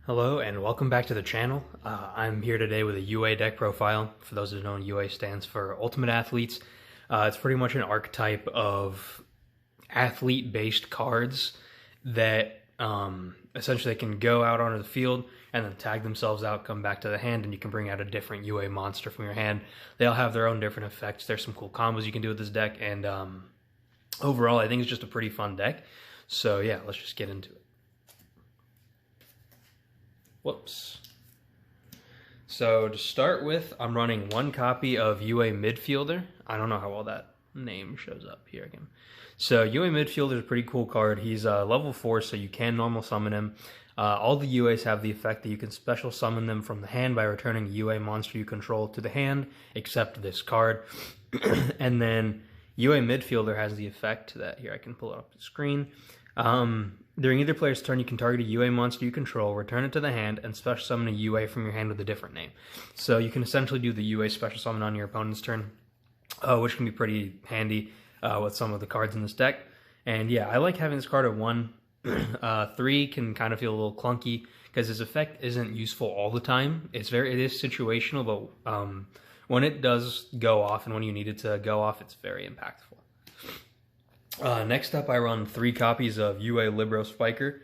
Hello and welcome back to the channel. I'm here today with a UA deck profile. For those who don't know, UA stands for Ultimate Athletes. It's pretty much an archetype of athlete-based cards that essentially can go out onto the field and then tag themselves out, come back to the hand, and you can bring out a different UA monster from your hand. They all have their own different effects. There's some cool combos you can do with this deck, and overall I think it's just a pretty fun deck. So yeah, let's just get into it. Whoops. So to start with, I'm running one copy of UA Midfielder. I don't know how well that name shows up here again. So UA Midfielder is a pretty cool card. He's level 4, so you can normal summon him. All the UAs have the effect that you can special summon them from the hand by returning a UA monster you control to the hand, except this card. And then UA Midfielder has the effect that, here I can pull it up the screen. During either player's turn, you can target a UA monster you control, return it to the hand, and special summon a UA from your hand with a different name. So you can essentially do the UA special summon on your opponent's turn, which can be pretty handy with some of the cards in this deck. And yeah, I like having this card at 1. 3 can kind of feel a little clunky because his effect isn't useful all the time. It is situational, but when it does go off and when you need it to go off, it's very impactful. Next up, I run 3 copies of UA Libero Spiker.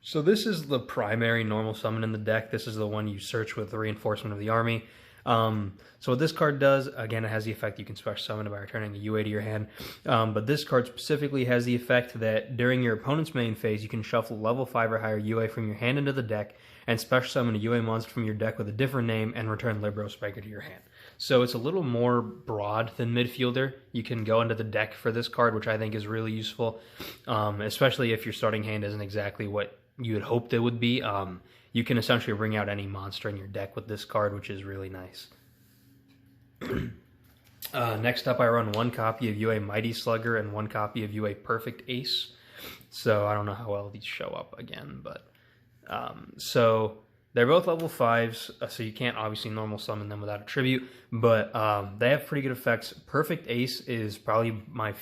So this is the primary normal summon in the deck. This is the one you search with the Reinforcement of the Army. So what this card does, again, it has the effect you can special summon it by returning a UA to your hand. But this card specifically has the effect that during your opponent's main phase, you can shuffle level 5 or higher UA from your hand into the deck and special summon a UA monster from your deck with a different name and return Libero Spiker to your hand. So it's a little more broad than Midfielder. You can go into the deck for this card, which I think is really useful, especially if your starting hand isn't exactly what you had hoped it would be. You can essentially bring out any monster in your deck with this card, which is really nice. Next up, I run 1 copy of UA Mighty Slugger and 1 copy of UA Perfect Ace. So I don't know how well these show up again, but so they're both level 5s, so you can't obviously normal summon them without a tribute, but they have pretty good effects. Perfect Ace is probably my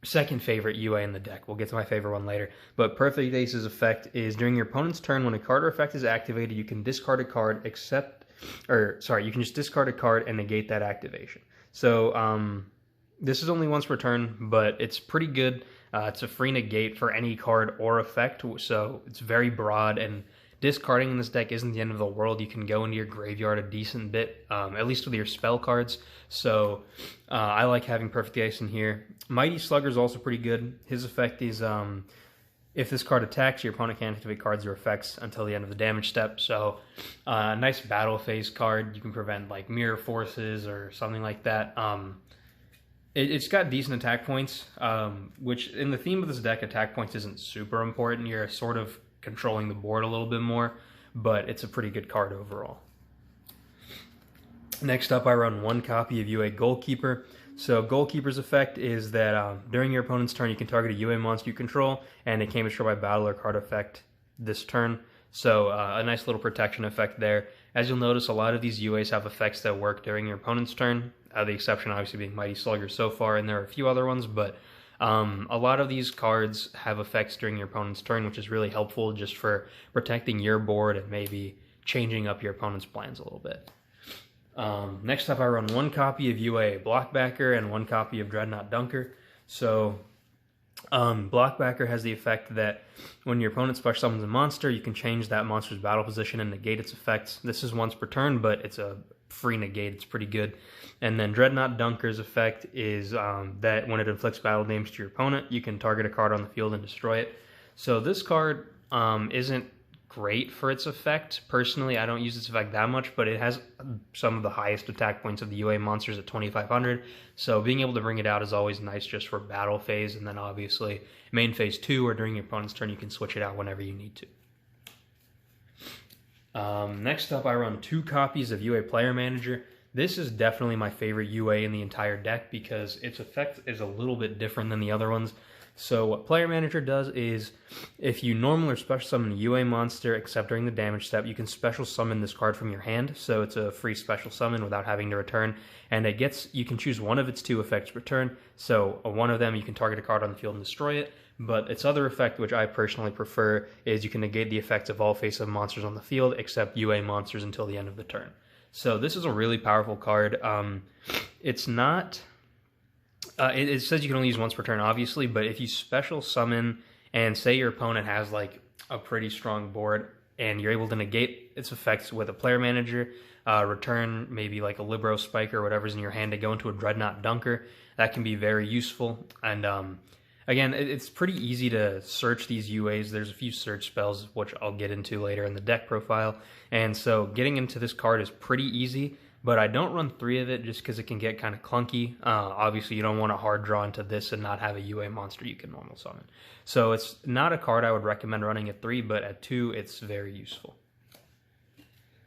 second favorite UA in the deck. We'll get to my favorite one later. But Perfect Ace's effect is during your opponent's turn, when a card or effect is activated, you can discard a card you can just discard a card and negate that activation. So this is only once per turn, but it's pretty good. It's a free negate for any card or effect, so it's very broad, and discarding in this deck isn't the end of the world. You can go into your graveyard a decent bit, at least with your spell cards. So I like having Perfect Ace in here. Mighty Slugger is also pretty good. His effect is if this card attacks, your opponent can't activate cards or effects until the end of the damage step. So a nice battle phase card. You can prevent like mirror forces or something like that. It's got decent attack points, which in the theme of this deck, attack points isn't super important. You're sort of controlling the board a little bit more, but it's a pretty good card overall. Next up, I run 1 copy of UA Goalkeeper. So Goalkeeper's effect is that during your opponent's turn, you can target a UA monster you control, and it can't be destroyed by battle or card effect this turn. So a nice little protection effect there. As you'll notice, a lot of these UAs have effects that work during your opponent's turn, the exception obviously being Mighty Slugger so far, and there are a few other ones, but a lot of these cards have effects during your opponent's turn, which is really helpful just for protecting your board and maybe changing up your opponent's plans a little bit. Next up, I run 1 copy of UA Blockbacker and 1 copy of Dreadnought Dunker. So Blockbacker has the effect that when your opponent special summons a monster, you can change that monster's battle position and negate its effects. This is once per turn, but it's a free negate. It's pretty good. And then Dreadnought Dunker's effect is that when it inflicts battle damage to your opponent, you can target a card on the field and destroy it. So this card isn't great for its effect. Personally, I don't use its effect that much, but it has some of the highest attack points of the UA monsters at 2,500. So being able to bring it out is always nice just for battle phase, and then obviously main phase 2 or during your opponent's turn, you can switch it out whenever you need to. Next up, I run 2 copies of UA Player Manager. This is definitely my favorite UA in the entire deck because its effect is a little bit different than the other ones. So what Player Manager does is, if you normal or special summon a UA monster except during the damage step, you can special summon this card from your hand. So it's a free special summon without having to return, and you can choose one of its 2 effects per turn. So one of them, you can target a card on the field and destroy it. But its other effect, which I personally prefer, is you can negate the effects of all face-up monsters on the field except UA monsters until the end of the turn. So this is a really powerful card. It's not... it says you can only use once per turn, obviously, but if you special summon and say your opponent has like a pretty strong board and you're able to negate its effects with a player manager, return maybe like a Libero Spiker or whatever's in your hand to go into a Dreadnought Dunker, that can be very useful. And again, it's pretty easy to search these UAs. There's a few search spells, which I'll get into later in the deck profile. And so getting into this card is pretty easy, but I don't run 3 of it just because it can get kind of clunky. Obviously, you don't want to hard draw into this and not have a UA monster you can normal summon. So it's not a card I would recommend running at 3, but at 2, it's very useful.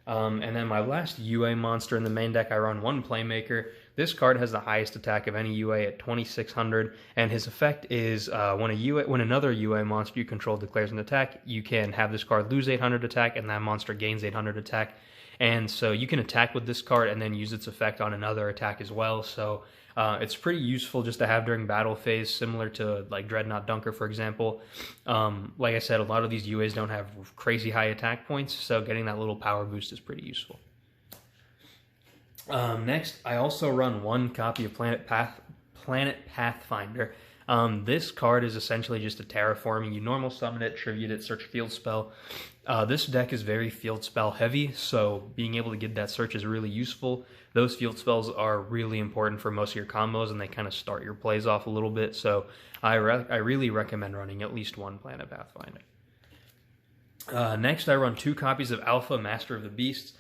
And then my last UA monster in the main deck, I run 1 Playmaker. This card has the highest attack of any UA at 2600, and his effect is when another UA monster you control declares an attack, you can have this card lose 800 attack, and that monster gains 800 attack. And so you can attack with this card and then use its effect on another attack as well. So it's pretty useful just to have during battle phase, similar to like Dreadnought Dunker, for example. Like I said, a lot of these UAs don't have crazy high attack points, so getting that little power boost is pretty useful. Next, I also run 1 copy of Planet Pathfinder. This card is essentially just a terraforming. You normal summon it, tribute it, search field spell. This deck is very field spell heavy, so being able to get that search is really useful. Those field spells are really important for most of your combos, and they kind of start your plays off a little bit, so I really recommend running at least 1 Planet Pathfinder. Next, I run 2 copies of Alpha Master of the Beasts.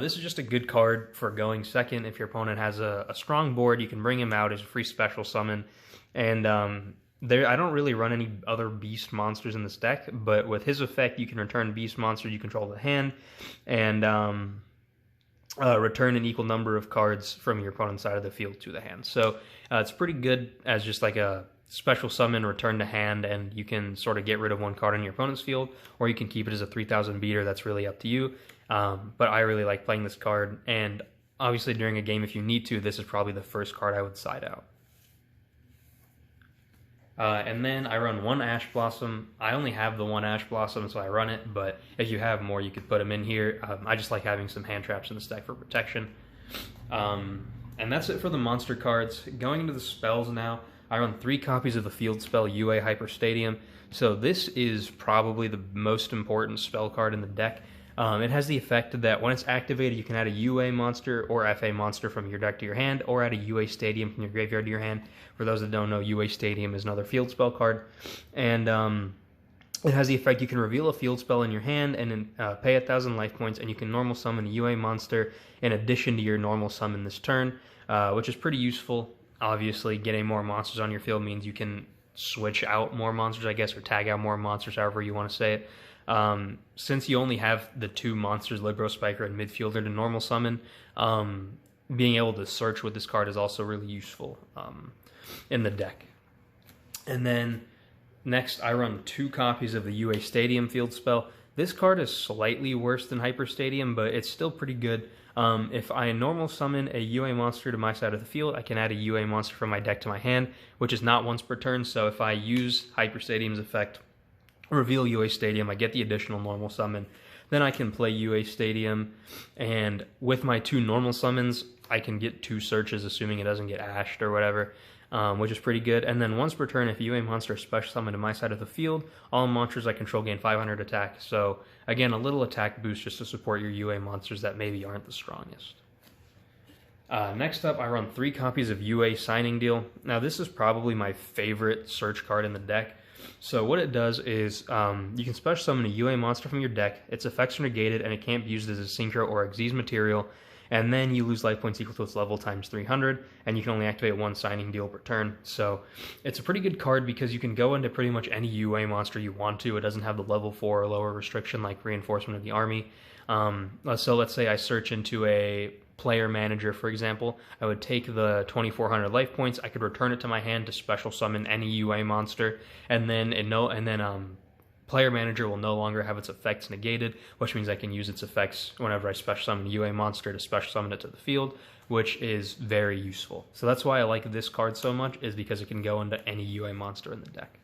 This is just a good card for going second. If your opponent has a strong board, you can bring him out as a free special summon. And I don't really run any other beast monsters in this deck, but with his effect, you can return beast monsters you control to the hand, and return an equal number of cards from your opponent's side of the field to the hand. So it's pretty good as just like a special summon, return to hand, and you can sort of get rid of 1 card in your opponent's field, or you can keep it as a 3000 beater. That's really up to you. But I really like playing this card, and obviously during a game, if you need to, this is probably the first card I would side out. And then I run 1 Ash Blossom. I only have the 1 Ash Blossom, so I run it, but if you have more, you could put them in here. I just like having some hand traps in this deck for protection. And that's it for the monster cards. Going into the spells now, I run 3 copies of the field spell UA Hyper Stadium. So this is probably the most important spell card in the deck. It has the effect that when it's activated, you can add a UA monster or FA monster from your deck to your hand, or add a UA Stadium from your graveyard to your hand. For those that don't know, UA Stadium is another field spell card. And it has the effect you can reveal a field spell in your hand and then pay 1,000 life points, and you can normal summon a UA monster in addition to your normal summon this turn, which is pretty useful. Obviously, getting more monsters on your field means you can switch out more monsters, I guess, or tag out more monsters, however you want to say it. Since you only have the 2 monsters, Libero Spiker and Midfielder, to normal summon, being able to search with this card is also really useful in the deck. And then next, I run 2 copies of the UA Stadium field spell. This card is slightly worse than Hyper Stadium, but it's still pretty good. If I normal summon a UA monster to my side of the field, I can add a UA monster from my deck to my hand, which is not once per turn. So if I use Hyper Stadium's effect, reveal UA Stadium, I get the additional normal summon. Then I can play UA Stadium, and with my 2 normal summons, I can get 2 searches, assuming it doesn't get ashed or whatever, which is pretty good. And then once per turn, if UA monster is special summoned to my side of the field, all monsters I control gain 500 attack. So again, a little attack boost just to support your UA monsters that maybe aren't the strongest. Next up, I run 3 copies of UA Signing Deal. Now this is probably my favorite search card in the deck. So what it does is you can special summon a UA monster from your deck, its effects are negated, and it can't be used as a Synchro or Xyz material, and then you lose life points equal to its level times 300, and you can only activate 1 Signing Deal per turn. So it's a pretty good card because you can go into pretty much any UA monster you want to. It doesn't have the level 4 or lower restriction like Reinforcement of the Army. So let's say I search into a player manager, for example. I would take the 2,400 life points, I could return it to my hand to special summon any UA monster, and then player manager will no longer have its effects negated, which means I can use its effects whenever I special summon a UA monster to special summon it to the field, which is very useful. So that's why I like this card so much, is because it can go into any UA monster in the deck.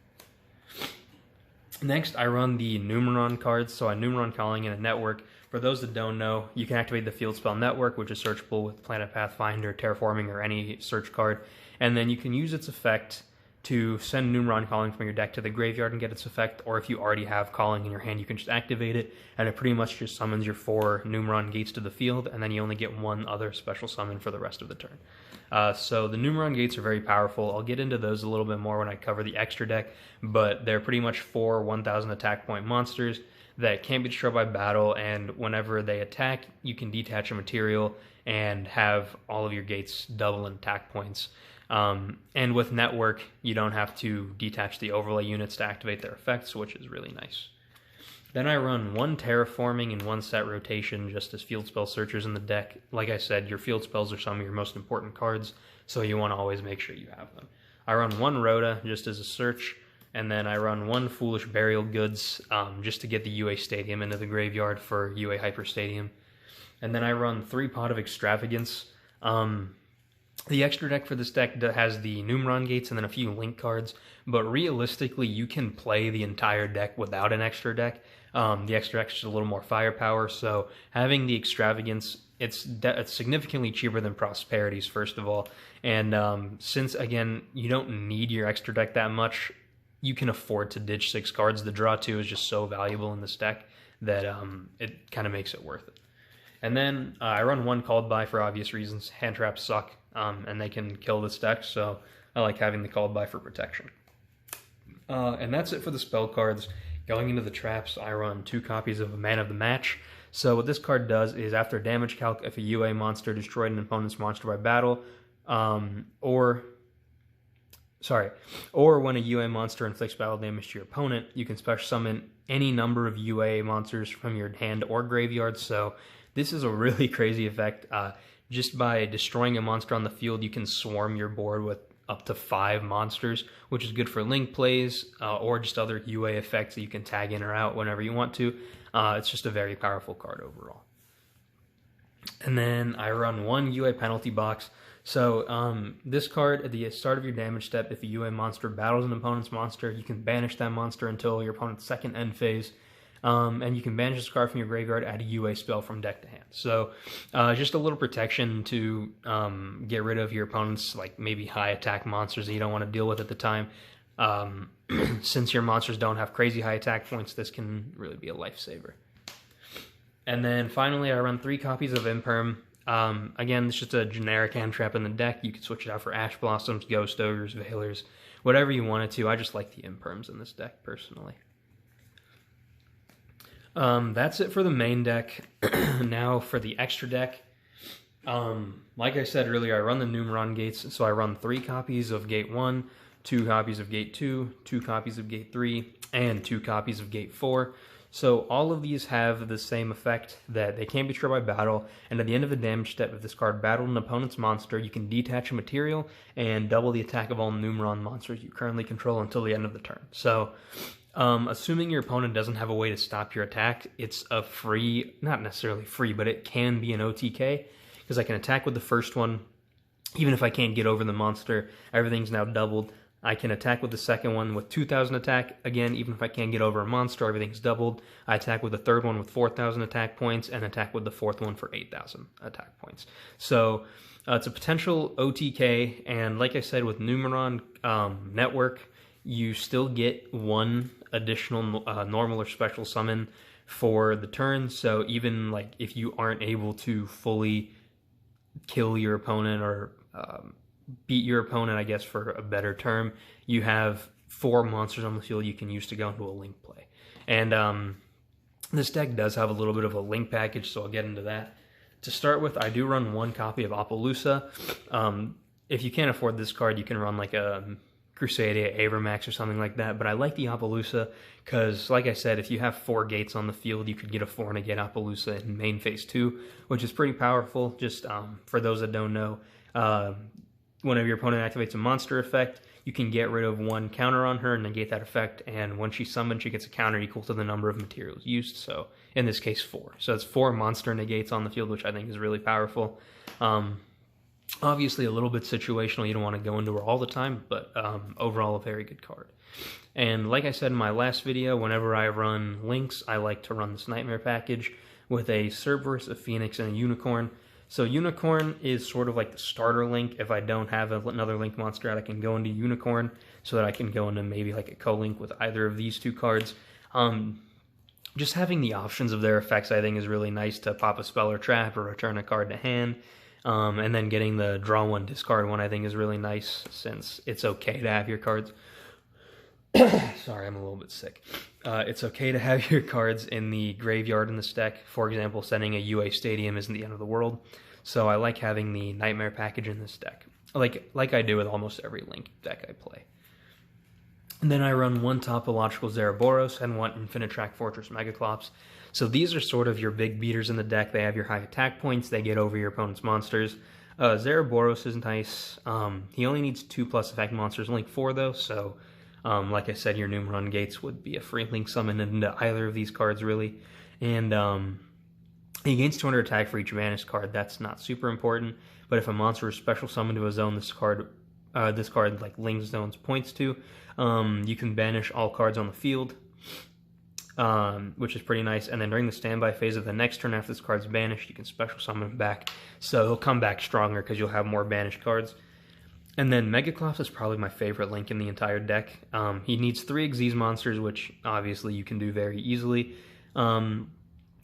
Next, I run the Numeron cards, so a Numeron calling in a network. For those that don't know, you can activate the field spell network, which is searchable with Planet Pathfinder, Terraforming, or any search card, and then you can use its effect to send Numeron calling from your deck to the graveyard and get its effect, or if you already have calling in your hand, you can just activate it, and it pretty much just summons your 4 Numeron gates to the field, and then you only get 1 other special summon for the rest of the turn. So the Numeron gates are very powerful. I'll get into those a little bit more when I cover the extra deck, but they're pretty much 4 1,000 attack point monsters that can't be destroyed by battle, and whenever they attack, you can detach a material and have all of your gates double in attack points. And with Network, you don't have to detach the overlay units to activate their effects, which is really nice. Then I run 1 Terraforming and 1 Set Rotation just as field spell searchers in the deck. Like I said, your field spells are some of your most important cards, so you want to always make sure you have them. I run 1 Rhoda just as a search, and then I run 1 Foolish Burial Goods just to get the UA Stadium into the graveyard for UA Hyper Stadium. And then I run 3 Pot of Extravagance. The extra deck for this deck has the Numeron gates and then a few link cards, but realistically, you can play the entire deck without an extra deck. The extra deck is just a little more firepower, so having the Extravagance, it's significantly cheaper than Prosperities, first of all. And since, again, you don't need your extra deck that much, you can afford to ditch 6 cards. The draw 2 is just so valuable in this deck that it kind of makes it worth it. And then I run 1 Called By for obvious reasons. Hand traps suck, and they can kill this deck, so I like having the Called By for protection. And that's it for the spell cards. Going into the traps, I run 2 copies of a Man of the Match. So what this card does is after damage calc, if a UA monster destroyed an opponent's monster by battle, or when a UA monster inflicts battle damage to your opponent, you can special summon any number of UA monsters from your hand or graveyard. So this is a really crazy effect. Just by destroying a monster on the field, you can swarm your board with up to 5 monsters, which is good for link plays or just other UA effects that you can tag in or out whenever you want to. It's just a very powerful card overall. And then I run 1 UA penalty box. So this card, at the start of your damage step, if a UA monster battles an opponent's monster, you can banish that monster until your opponent's second end phase. And you can banish this card from your graveyard, add a UA spell from deck to hand. So just a little protection to get rid of your opponent's like maybe high attack monsters that you don't want to deal with at the time. Since your monsters don't have crazy high attack points, this can really be a lifesaver. And then finally, I run 3 copies of Imperm. Again, it's just a generic hand trap in the deck. You can switch it out for Ash Blossoms, Ghost Ogres, Veilers, whatever you wanted to. I just like the Imperms in this deck personally. That's it for the main deck. Now for the extra deck. Like I said earlier, I run the Numeron gates, so I run 3 copies of Gate 1, 2 copies of Gate 2, 2 copies of Gate 3, and 2 copies of Gate 4. So all of these have the same effect that they can't be destroyed by battle, and at the end of the damage step, if this card battled an opponent's monster, you can detach a material and double the attack of all Numeron monsters you currently control until the end of the turn. So assuming your opponent doesn't have a way to stop your attack, it's a free, not necessarily free, but it can be an OTK, because I can attack with the first one, even if I can't get over the monster, everything's now doubled. I can attack with the second one with 2,000 attack, again, even if I can't get over a monster, everything's doubled. I attack with the third one with 4,000 attack points, and attack with the fourth one for 8,000 attack points. So it's a potential OTK, and like I said, with Numeron Network, you still get 1 additional normal or special summon for the turn. So even like if you aren't able to fully kill your opponent or beat your opponent, I guess for a better term, you have 4 monsters on the field you can use to go into a link play. And this deck does have a little bit of a link package, so I'll get into that. To start with, I do run 1 copy of Appaloosa. If you can't afford this card, you can run like a Crusadia, Avermax, or something like that, but I like the Appaloosa because, like I said, if you have 4 gates on the field, you could get a 4 and a gate Appaloosa in main phase 2, which is pretty powerful. Just for those that don't know, whenever your opponent activates a monster effect, you can get rid of 1 counter on her and negate that effect, and when she's summoned, she gets a counter equal to the number of materials used, so in this case 4. So it's 4 monster negates on the field, which I think is really powerful. Obviously a little bit situational, you don't want to go into her all the time, but overall a very good card. And like I said in my last video, whenever I run links, I like to run this Nightmare package with a Cerberus, a Phoenix, and a Unicorn. So Unicorn is sort of like the starter link. If I don't have another link monster out, I can go into Unicorn so that I can go into maybe like a co-link with either of these two cards. Just having the options of their effects, I think, is really nice to pop a spell or trap or return a card to hand. And then getting the draw one, discard one, I think is really nice, since it's okay to have your cards. Sorry, I'm a little bit sick. It's okay to have your cards in the graveyard in this deck. For example, sending a UA Stadium isn't the end of the world. So I like having the Nightmare package in this deck, like I do with almost every Link deck I play. And then I run one Topological Zeraboros and one Infinitrack Fortress Megaclops. So these are sort of your big beaters in the deck. They have your high attack points. They get over your opponent's monsters. Zeraboros is nice. He only needs 2+ effect monsters, Link 4 though, so like I said, your Numeron Gates would be a free Link summon into either of these cards, really. And he gains 200 attack for each banished card. That's not super important, but if a monster is special summoned to a zone this card like Link Zones points to, you can banish all cards on the field, which is pretty nice. And then during the standby phase of the next turn after this card's banished, you can special summon him back. So he'll come back stronger because you'll have more banished cards. And then Megaclops is probably my favorite Link in the entire deck. He needs 3 Xyz monsters, which obviously you can do very easily.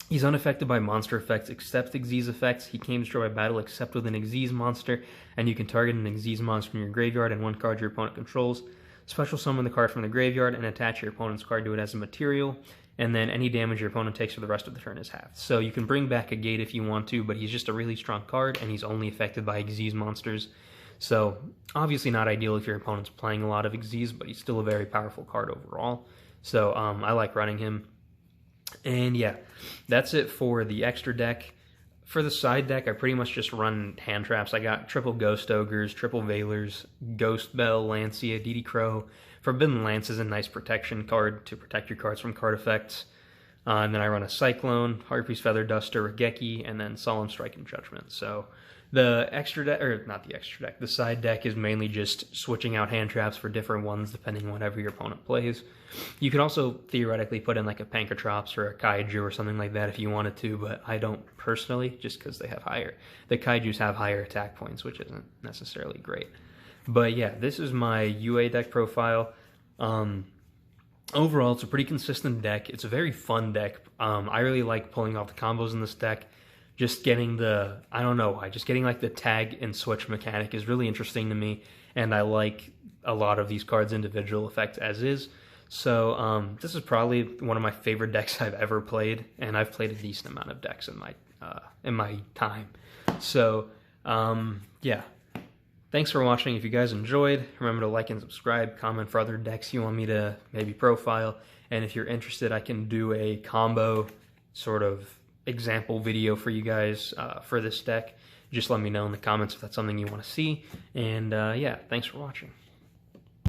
He's unaffected by monster effects except Xyz effects. He can't destroy by battle except with an Xyz monster, and you can target an Xyz monster from your graveyard and one card your opponent controls. Special summon the card from the graveyard and attach your opponent's card to it as a material, and then any damage your opponent takes for the rest of the turn is halved. So you can bring back a Gate if you want to, but he's just a really strong card, and he's only affected by Xyz monsters. So obviously not ideal if your opponent's playing a lot of Xyz, but he's still a very powerful card overall. So I like running him. And yeah, that's it for the extra deck. For the side deck, I pretty much just run hand traps. I got triple Ghost Ogres, triple Veilers, Ghost Bell, Lancia, DD Crow. Forbidden Lance is a nice protection card to protect your cards from card effects. And then I run a Cyclone, Harpy's Feather Duster, Regeki, and then Solemn Strike and Judgment. So the extra deck, or not the extra deck, the side deck is mainly just switching out hand traps for different ones depending on whatever your opponent plays. You could also theoretically put in like a Pankratrops or a Kaiju or something like that if you wanted to, but I don't personally, just because they have the Kaijus have higher attack points, which isn't necessarily great. But yeah, this is my UA deck profile. Overall, it's a pretty consistent deck. It's a very fun deck. I really like pulling off the combos in this deck. Just getting I don't know why, just getting like the tag and switch mechanic is really interesting to me, and I like a lot of these cards' individual effects as is. So this is probably one of my favorite decks I've ever played, and I've played a decent amount of decks in my time. So yeah, thanks for watching. If you guys enjoyed, remember to like and subscribe, comment for other decks you want me to maybe profile, and if you're interested, I can do a combo sort of example video for you guys for this deck. Just let me know in the comments if that's something you want to see, and yeah, thanks for watching.